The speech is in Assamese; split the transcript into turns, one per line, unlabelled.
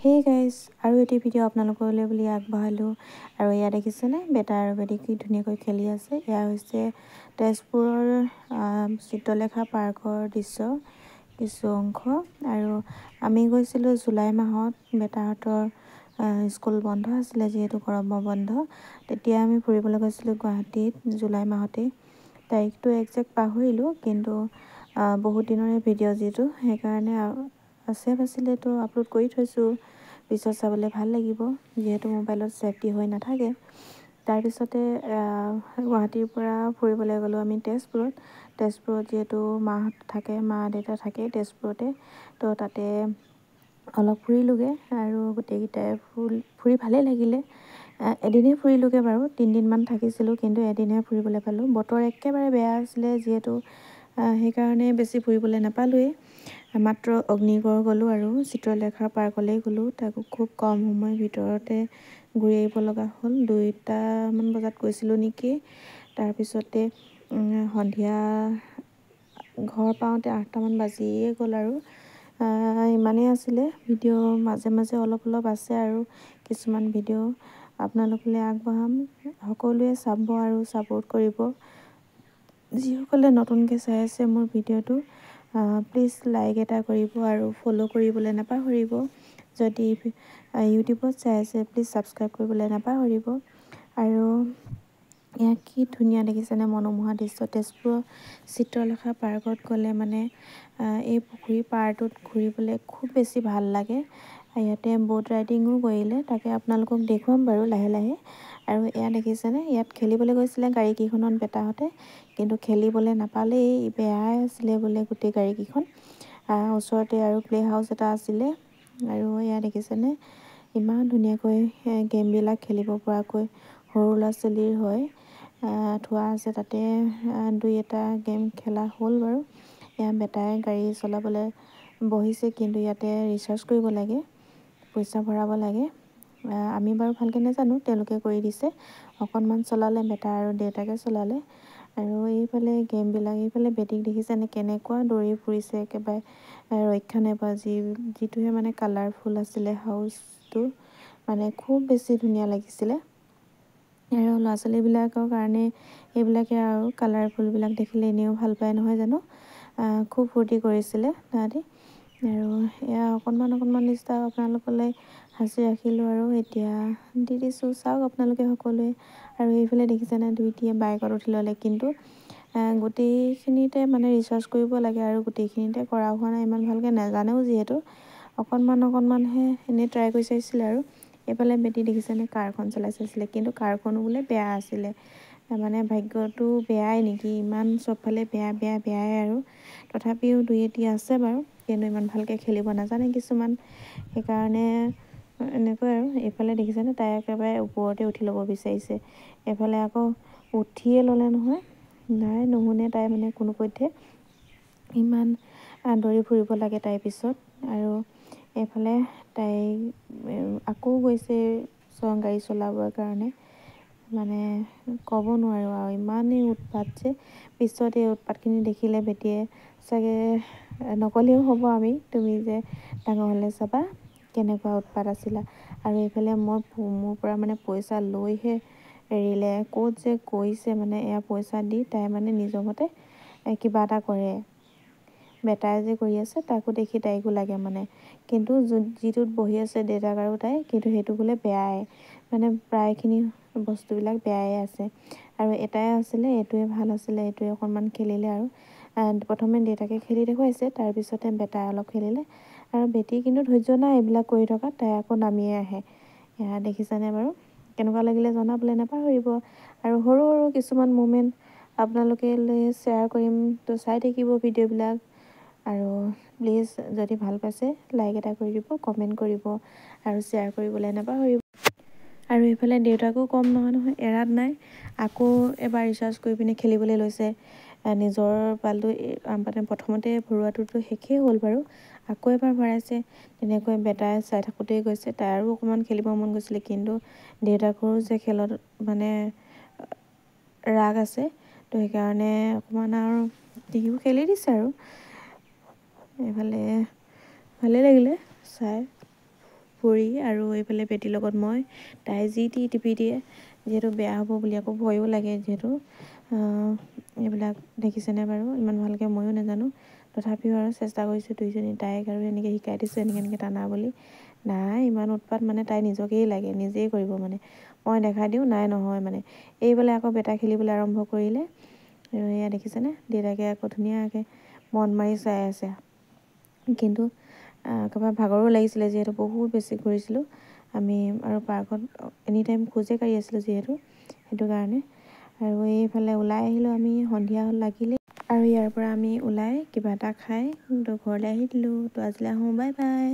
Hey guys, আৰু এটি ভিডিঅ' আপোনালোকলৈ বুলি আগবঢ়ালোঁ আৰু এয়া দেখিছেনে বেটা আৰু বেটি কি ধুনীয়াকৈ খেলি আছে। এয়া হৈছে তেজপুৰৰ চিত্ৰলেখা পাৰ্কৰ দৃশ্য কিছু অংশ। আৰু আমি গৈছিলোঁ জুলাই মাহত, বেটাহঁতৰ স্কুল বন্ধ আছিলে যিহেতু গৰমৰ বন্ধ। তেতিয়া আমি ফুৰিবলৈ গৈছিলোঁ গুৱাহাটীত জুলাই মাহতেই। তাৰিখটো একজেক্ট পাহৰিলোঁ, কিন্তু বহুত দিনৰে ভিডিঅ' যিটো, সেইকাৰণে আছিলেতো আপলোড কৰি থৈছোঁ। পিছত চাবলৈ ভাল লাগিব যিহেতু মোবাইলত ছেফটি হৈ নাথাকে। তাৰপিছতে গুৱাহাটীৰ পৰা ফুৰিবলৈ গ'লোঁ আমি তেজপুৰত যিহেতু মাহঁত থাকে, মা দেউতা থাকে তেজপুৰতে, তো তাতে অলপ ফুৰিলোঁগৈ আৰু গোটেইকেইটাই ফুৰি ভালেই লাগিলে। এদিনেই ফুৰিলোঁগৈ বাৰু, 3 দিনমান থাকিছিলোঁ, কিন্তু এদিনহে ফুৰিবলৈ পালোঁ। বতৰ একেবাৰে বেয়া আছিলে যিহেতু, সেইকাৰণে বেছি ফুৰিবলৈ নাপালোঁৱেই। মাত্ৰ অগ্নিগড় গ'লোঁ আৰু চিত্ৰলেখা পাৰ্কলৈ গ'লোঁ। তাকো খুব কম সময়ৰ ভিতৰতে ঘূৰি আহিব লগা হ'ল। 2টামান বজাত গৈছিলোঁ নেকি। তাৰপিছতে সন্ধিয়া ঘৰ পাওঁতে 8টামান বাজিয়ে গ'ল আৰু ইমানেই আছিলে। ভিডিঅ' মাজে মাজে অলপ আছে আৰু কিছুমান ভিডিঅ' আপোনালোকলৈ আগবঢ়াম। সকলোৱে চাব আৰু ছাপোৰ্ট কৰিব। যিসকলে নতুনকৈ চাই আছে মোৰ ভিডিঅ'টো, প্লিজ লাইক এটা কৰিব আৰু ফ'ল' কৰিবলৈ নাপাহৰিব। যদি ইউটিউবত চাই আছে প্লিজ ছাবস্ক্ৰাইব কৰিবলৈ নাপাহৰিব। আৰু এয়া কি ধুনীয়া দেখিছেনে মনোমোহা দৃশ্য। তেজপুৰৰ চিত্ৰলেখা পাৰ্কত গ'লে মানে এই পুখুৰী পাৰটোত ঘূৰিবলৈ খুব বেছি ভাল লাগে। ইয়াতে ব'ট ৰাইডিঙো কৰিলে, তাকে আপোনালোকক দেখুৱাম বাৰু লাহে লাহে। আৰু এয়া দেখিছেনে, ইয়াত খেলিবলৈ গৈছিলে গাড়ীকেইখনত বেটাহঁতে, কিন্তু খেলিবলৈ নাপালেই, বেয়াই আছিলে বোলে গোটেই গাড়ীকেইখন। ওচৰতে আৰু প্লে হাউচ এটা আছিলে। আৰু এয়া দেখিছেনে ইমান ধুনীয়াকৈ গেমবিলাক খেলিব পৰাকৈ সৰু ল'ৰা ছোৱালীৰ হয়, থোৱা আছে তাতে। 2-এটা গেম খেলা হ'ল বাৰু। এয়া বেটাই গাড়ী চলাবলৈ বহিছে, কিন্তু ইয়াতে ৰিচাৰ্জ কৰিব লাগে, পইচা ভৰাব লাগে। আমি বাৰু ভালকৈ নাজানো, তেওঁলোকে কৰি দিছে। অকণমান চলালে বেটা আৰু দেউতাকে চলালে। আৰু এইফালে গেমবিলাক, এইফালে বেটিক দেখিছেনে কেনেকুৱা দৌৰি ফুৰিছে, একেবাৰে ৰক্ষা নাপায়। যিটোহে মানে কালাৰফুল আছিলে হাউচটো, মানে খুব বেছি ধুনীয়া লাগিছিলে। আৰু ল'ৰা ছোৱালীবিলাকৰ কাৰণে এইবিলাকে আৰু কালাৰফুলবিলাক দেখিলে এনেও ভাল পায় নহয় জানো। খুব ফূৰ্তি কৰিছিলে তাহাঁতি। আৰু এয়া অকণমান দৃশ্য আপোনালোকলৈ সাঁচি ৰাখিলোঁ আৰু এতিয়া দি দিছোঁ, চাওক আপোনালোকে সকলোৱে। আৰু এইফালে দেখিছেনে 2টিয়ে বাইকত উঠি ল'লে, কিন্তু গোটেইখিনিতে মানে ৰিচাৰ্জ কৰিব লাগে আৰু গোটেইখিনিতে কৰা হোৱা নাই, ইমান ভালকৈ নাজানেও যিহেতু। অকণমানহে এনেই ট্ৰাই কৰি চাইছিলে আৰু। এইফালে বেটি দেখিছেনে কাৰখন চলাই চাইছিলে, কিন্তু কাৰখনো বোলে বেয়া আছিলে। মানে ভাগ্যটো বেয়াই নেকি, ইমান চবফালে বেয়াই আৰু। তথাপিও 2-এটি আছে বাৰু, কিন্তু ইমান ভালকৈ খেলিব নাজানে কিছুমান, সেইকাৰণে এনেকৈ আৰু। এইফালে দেখিছেনে তাই একেবাৰে ওপৰতে উঠি ল'ব বিচাৰিছে, এইফালে আকৌ উঠিয়ে ল'লে নহয়। নাই নুশুনে তাই মানে কোনোপধ্যে, ইমান দৌৰি ফুৰিব লাগে তাইৰ পিছত। আৰু এইফালে তাই আকৌ গৈছে গাড়ী চলাবৰ কাৰণে, মানে ক'ব নোৱাৰোঁ আৰু ইমানেই উৎপাত যে। পিছত এই উৎপাতখিনি দেখিলে বেটিয়ে চাগে নক'লেও হ'ব, তুমি যে ডাঙৰ হ'লে চাবা কেনেকুৱা উৎপাত আছিলা। আৰু এইফালে মোৰ পৰা মানে পইচা লৈহে এৰিলে, ক'ত যে গৈছে মানে। এয়া পইচা দি তাই মানে নিজৰ মতে কিবা এটা কৰে। বেটাই যে কৰি আছে তাকো দেখি তাইকো লাগে মানে, কিন্তু যিটোত বহি আছে দেউতাক আৰু তাই, কিন্তু সেইটো বোলে বেয়াই, মানে প্ৰায়খিনি বস্তুবিলাক বেয়াই আছে। আৰু এটাই আছিলে, এইটোৱে ভাল আছিলে, এইটোৱে অকণমান খেলিলে আৰু। প্ৰথমে দেউতাকে খেলি দেখুৱাইছে, তাৰপিছতে বেটাই অলপ খেলিলে। আৰু বেটি কিন্তু ধৈৰ্য নাই এইবিলাক কৰি থকা, তাই আকৌ নামিয়ে আহে। এয়া দেখিছেনে বাৰু, কেনেকুৱা লাগিলে জনাবলৈ নাপাহৰিব। আৰু সৰু কিছুমান মুমেণ্ট আপোনালোকে শ্বেয়াৰ কৰিম, তো চাই থাকিব ভিডিঅ'বিলাক। আৰু প্লিজ যদি ভাল পাইছে লাইক এটা কৰি দিব, কমেণ্ট কৰিব আৰু শ্বেয়াৰ কৰিবলৈ নাপাহৰিব। আৰু এইফালে দেউতাকো কম নহয়, এৰাত নাই। আকৌ এবাৰ ৰিচাৰ্জ কৰি পিনে খেলিবলৈ লৈছে। নিজৰ পালটো মানে প্ৰথমতে ভৰোৱাটোতো শেষেই হ'ল বাৰু, আকৌ এবাৰ ভৰাইছে। তেনেকৈ বেটাই চাই থাকোঁতেই গৈছে, তাইৰো অকণমান খেলিব মন গৈছিলে, কিন্তু দেউতাকৰো যে খেলত মানে ৰাগ আছে, তো সেইকাৰণে অকণমান আৰু সিও খেলি দিছে আৰু। এইফালে ভালেই লাগিলে চাই। পৰি আৰু এইফালে বেটীৰ লগত মই তাই যি টি টিপি দিয়ে যিহেতু বেয়া হ'ব বুলি আকৌ ভয়ো লাগে যিহেতু এইবিলাক দেখিছেনে বাৰু ইমান ভালকৈ ময়ো নাজানো তথাপিও আৰু চেষ্টা কৰিছোঁ দুইজনী তাইক আৰু এনেকৈ শিকাই দিছোঁ এনেকৈ টানা বুলি নাই ইমান উৎপাত মানে তাই নিজকেই লাগে নিজেই কৰিব মানে মই দেখাই দিওঁ নাই নহয় মানে এইফালে আকৌ বেটা খেলিবলৈ আৰম্ভ কৰিলে আৰু এয়া দেখিছেনে দেউতাকে আকৌ ধুনীয়াকৈ মন মাৰি চাই আছে কিন্তু একেবাৰে ভাগৰো লাগিছিলে যিহেতু বহুত বেছি ঘূৰিছিলোঁ আমি আৰু পাৰ্কত এনি টাইম খোজে কাঢ়ি আছিলোঁ যিহেতু সেইটো কাৰণে আৰু এইফালে ওলাই আহিলোঁ আমি সন্ধিয়া লাগিলে আৰু ইয়াৰ পৰা আমি ওলাই কিবা এটা খাই ঘৰলৈ আহি দিলোঁ তো আজিলৈ আহোঁ বাই বাই।